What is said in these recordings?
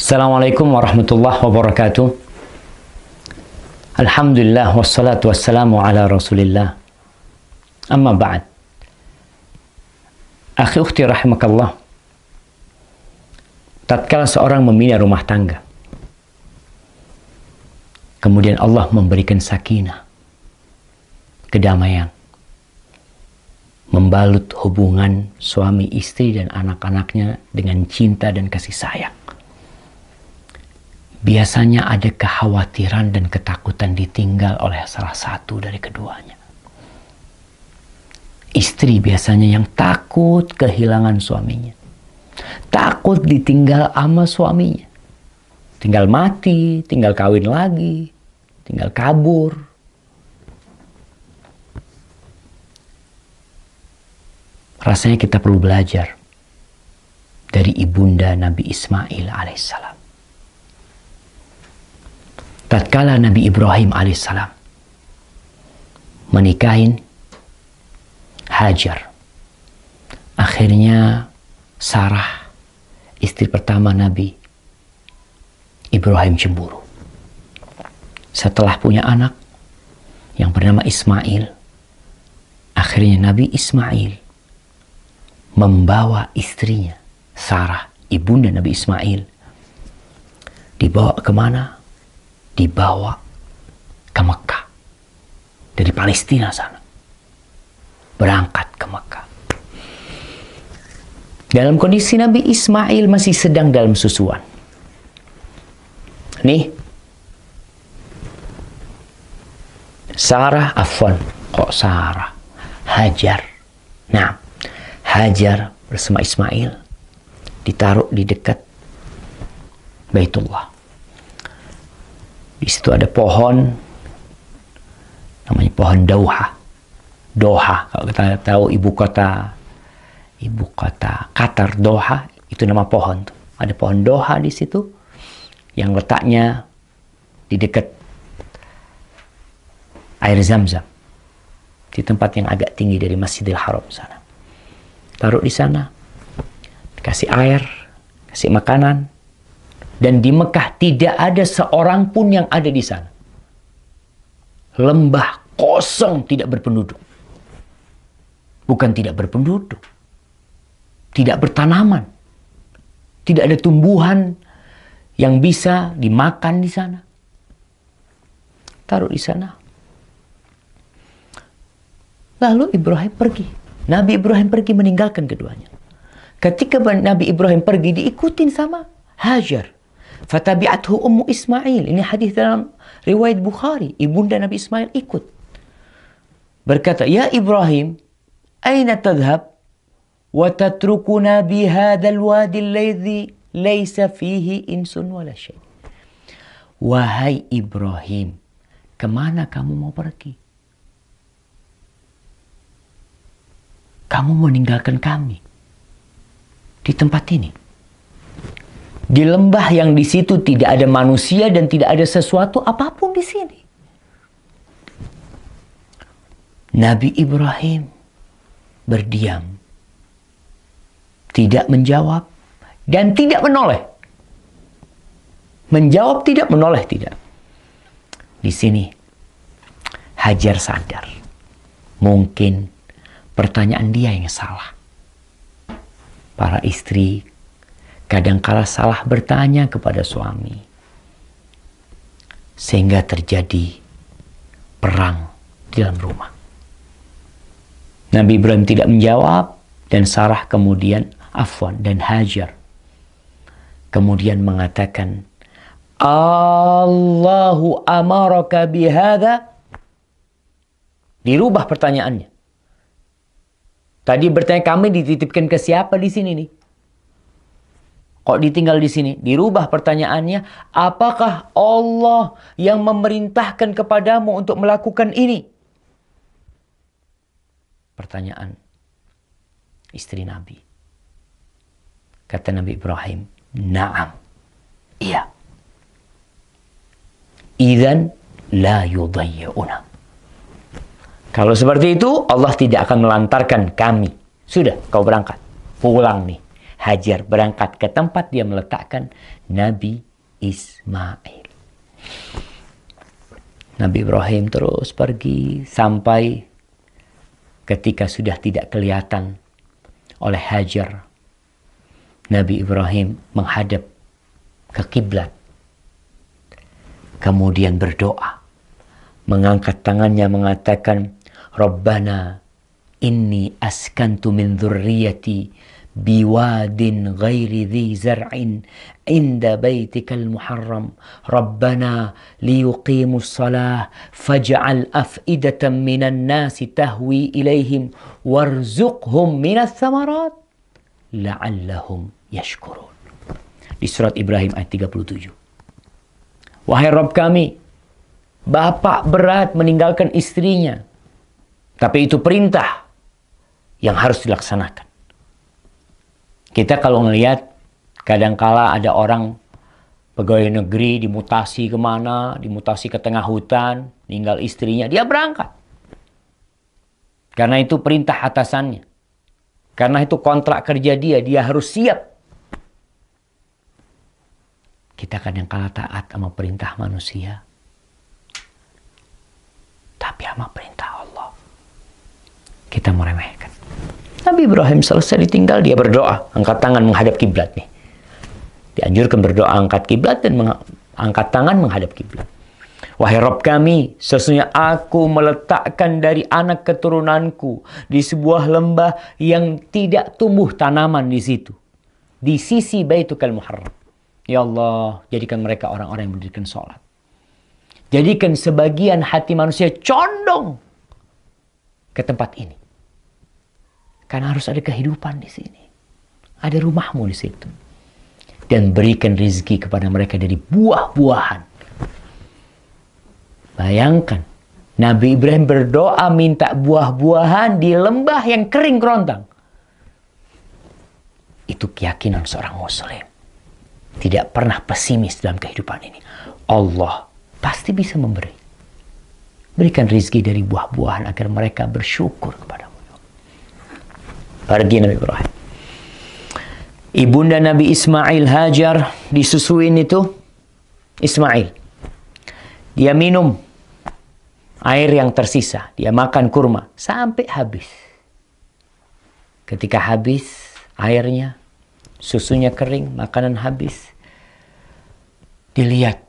Assalamualaikum warahmatullahi wabarakatuh. Alhamdulillah wassalatu wassalamu ala rasulillah. Amma ba'd. Akhi ukhti rahimakallah. Tatkala seorang membina rumah tangga, kemudian Allah memberikan sakinah, kedamaian, membalut hubungan suami istri dan anak-anaknya dengan cinta dan kasih sayang. Biasanya ada kekhawatiran dan ketakutan ditinggal oleh salah satu dari keduanya. Istri biasanya yang takut kehilangan suaminya, takut ditinggal sama suaminya, tinggal mati, tinggal kawin lagi, tinggal kabur. Rasanya kita perlu belajar dari ibunda Nabi Ismail alaihissalam. Tatkala Nabi Ibrahim alaihissalam menikahin Hajar, akhirnya Sarah, istri pertama Nabi Ibrahim, cemburu. Setelah punya anak yang bernama Ismail, akhirnya Nabi Ismail membawa istrinya Sarah, ibunda Nabi Ismail, dibawa kemana? Dibawa ke Mekah. Dari Palestina sana. Berangkat ke Mekah. Dalam kondisi Nabi Ismail masih sedang dalam susuan. Nih. Sarah, Hajar. Nah, Hajar bersama Ismail ditaruh di dekat Baitullah. Di situ ada pohon, namanya pohon Doha. Kalau kita tahu ibu kota Qatar, Doha, itu nama pohon tuh. Ada pohon Doha di situ yang letaknya di dekat air Zam-Zam, di tempat yang agak tinggi dari Masjidil Haram sana. Taruh di sana, kasih air, kasih makanan. Dan di Mekah tidak ada seorang pun yang ada di sana. Lembah kosong, tidak berpenduduk. Bukan tidak berpenduduk. Tidak bertanaman. Tidak ada tumbuhan yang bisa dimakan di sana. Taruh di sana. Lalu Ibrahim pergi. Nabi Ibrahim pergi meninggalkan keduanya. Ketika Nabi Ibrahim pergi, diikutin sama Hajar. Fatabi'athu ummu Ismail. Ini hadis dalam riwayat Bukhari. Ibunda Nabi Ismail ikut. Berkata, "Ya Ibrahim, aina tadhhab wa tatrukuna bi hadzal wadi alladhi laysa fihi insun wala syai." Wahai Ibrahim, kemana kamu mau pergi? Kamu meninggalkan kami di tempat ini, di lembah yang di situ tidak ada manusia dan tidak ada sesuatu apapun di sini. Nabi Ibrahim berdiam, tidak menjawab dan tidak menoleh. Menjawab tidak, menoleh tidak. Di sini Hajar sadar, mungkin pertanyaan dia yang salah. Para istri kadangkala salah bertanya kepada suami, sehingga terjadi perang di dalam rumah. Nabi Ibrahim tidak menjawab, dan Sarah kemudian dan Hajar kemudian mengatakan, Allahu amaraka bihadza. Dirubah pertanyaannya. Tadi bertanya, kami dititipkan ke siapa di sini nih? Kok ditinggal di sini? Dirubah pertanyaannya, apakah Allah yang memerintahkan kepadamu untuk melakukan ini? Pertanyaan istri Nabi. Kata Nabi Ibrahim, na'am. Iya. Idzan la yudayyi'una. Kalau seperti itu, Allah tidak akan melantarkan kami. Sudah, kau berangkat. Pulang nih. Hajar berangkat ke tempat dia meletakkan Nabi Ismail. Nabi Ibrahim terus pergi sampai ketika sudah tidak kelihatan oleh Hajar. Nabi Ibrahim menghadap ke kiblat. Kemudian berdoa. Mengangkat tangannya mengatakan, Rabbana inni askantu min dzurriyyati biwadin ghairi dhi zar'in inda baitikal muharram. Rabbana liyuqimus salah faj'al af'idatan minan nasi tahwi ilaihim warzuqhum minas thamarat la'allahum yashkurun. Di surat Ibrahim ayat 37. Wahai Rabb kami, bapak berat meninggalkan istrinya. Tapi itu perintah yang harus dilaksanakan. Kita kalau melihat, kadangkala ada orang pegawai negeri dimutasi kemana, dimutasi ke tengah hutan, tinggal istrinya, dia berangkat. Karena itu perintah atasannya. Karena itu kontrak kerja dia harus siap. Kita kadangkala taat sama perintah manusia. Tapi sama perintah Allah, kita meremehkan. Nabi Ibrahim selesai ditinggal, dia berdoa. Angkat tangan menghadap kiblat nih. Dianjurkan berdoa angkat kiblat dan angkat tangan menghadap kiblat. Wahai Rabb kami, sesungguhnya aku meletakkan dari anak keturunanku di sebuah lembah yang tidak tumbuh tanaman di situ. Di sisi Baitukal Muharram. Ya Allah, jadikan mereka orang-orang yang mendirikan sholat. Jadikan sebagian hati manusia condong ke tempat ini. Karena harus ada kehidupan di sini. Ada rumahmu di situ. Dan berikan rezeki kepada mereka dari buah-buahan. Bayangkan, Nabi Ibrahim berdoa minta buah-buahan di lembah yang kering kerontang. Itu keyakinan seorang muslim. Tidak pernah pesimis dalam kehidupan ini. Allah pasti bisa memberi. Berikan rezeki dari buah-buahan agar mereka bersyukur kepadamu. Pergi Nabi Ibrahim. Ibunda Nabi Ismail, Hajar, disusuin itu Ismail. Dia minum air yang tersisa. Dia makan kurma sampai habis. Ketika habis airnya, susunya kering, makanan habis. Dilihat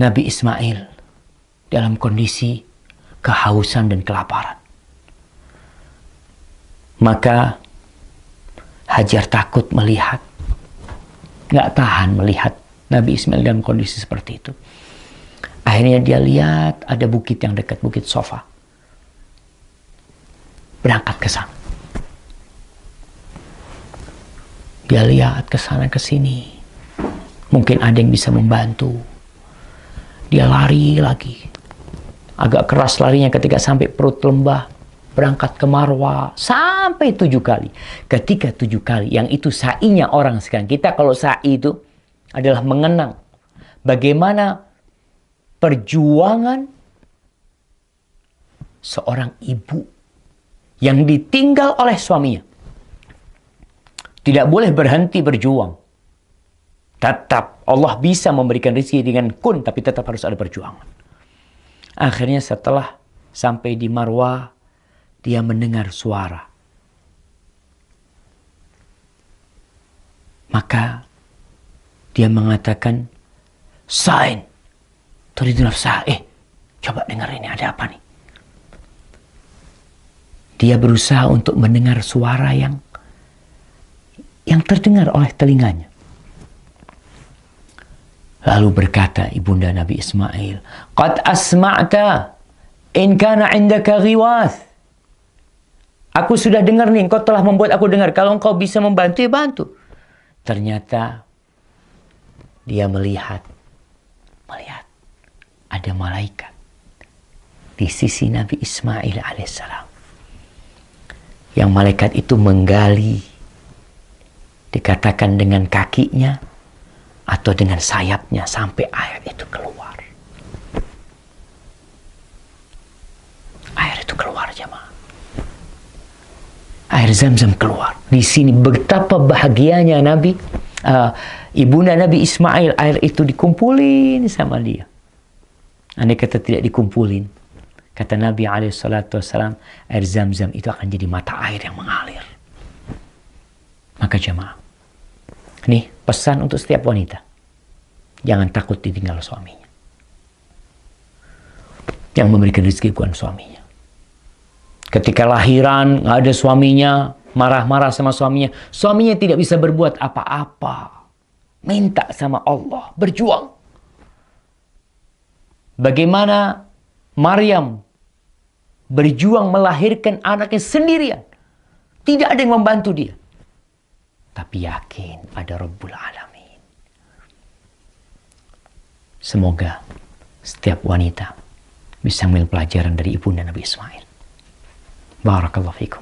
Nabi Ismail dalam kondisi kehausan dan kelaparan. Maka Hajar takut melihat, nggak tahan melihat Nabi Ismail dalam kondisi seperti itu. Akhirnya dia lihat ada bukit yang dekat, bukit Sofa. Berangkat ke sana. Dia lihat ke sana ke sini. Mungkin ada yang bisa membantu. Dia lari lagi. Agak keras larinya ketika sampai perut lembah. Berangkat ke Marwa sampai 7 kali. Ketika 7 kali, yang itu sa'inya orang sekarang. Kita kalau sa'i itu adalah mengenang bagaimana perjuangan seorang ibu yang ditinggal oleh suaminya. Tidak boleh berhenti berjuang. Tetap Allah bisa memberikan rezeki dengan kun, tapi tetap harus ada perjuangan. Akhirnya setelah sampai di Marwa, dia mendengar suara. Maka dia mengatakan, Sa'in, turidu nafsah. Coba dengar ini, ada apa nih? Dia berusaha untuk mendengar suara yang terdengar oleh telinganya. Lalu berkata ibunda Nabi Ismail, Qad asma'ta in kana indaka ghiwath. Aku sudah dengar nih, engkau telah membuat aku dengar. Kalau engkau bisa membantu, ya bantu. Ternyata dia melihat ada malaikat di sisi Nabi Ismail alaihissalam. Yang malaikat itu menggali, dikatakan dengan kakinya atau dengan sayapnya sampai air itu keluar. Air itu keluar, jemaah. Air Zam-Zam keluar. Di sini betapa bahagianya Nabi, ibunda Nabi Ismail, air itu dikumpulin sama dia. Andai kata tidak dikumpulin, kata Nabi SAW, air Zam-Zam itu akan jadi mata air yang mengalir. Maka jemaah, nih pesan untuk setiap wanita. Jangan takut ditinggal suaminya. Yang memberikan rezeki bukan suaminya. Ketika lahiran, nggak ada suaminya, marah-marah sama suaminya. Suaminya tidak bisa berbuat apa-apa. Minta sama Allah, berjuang. Bagaimana Maryam berjuang melahirkan anaknya sendirian. Tidak ada yang membantu dia. Tapi yakin ada Rabbul Alamin. Semoga setiap wanita bisa ambil pelajaran dari ibunda Nabi Ismail. Barakallahu fikum.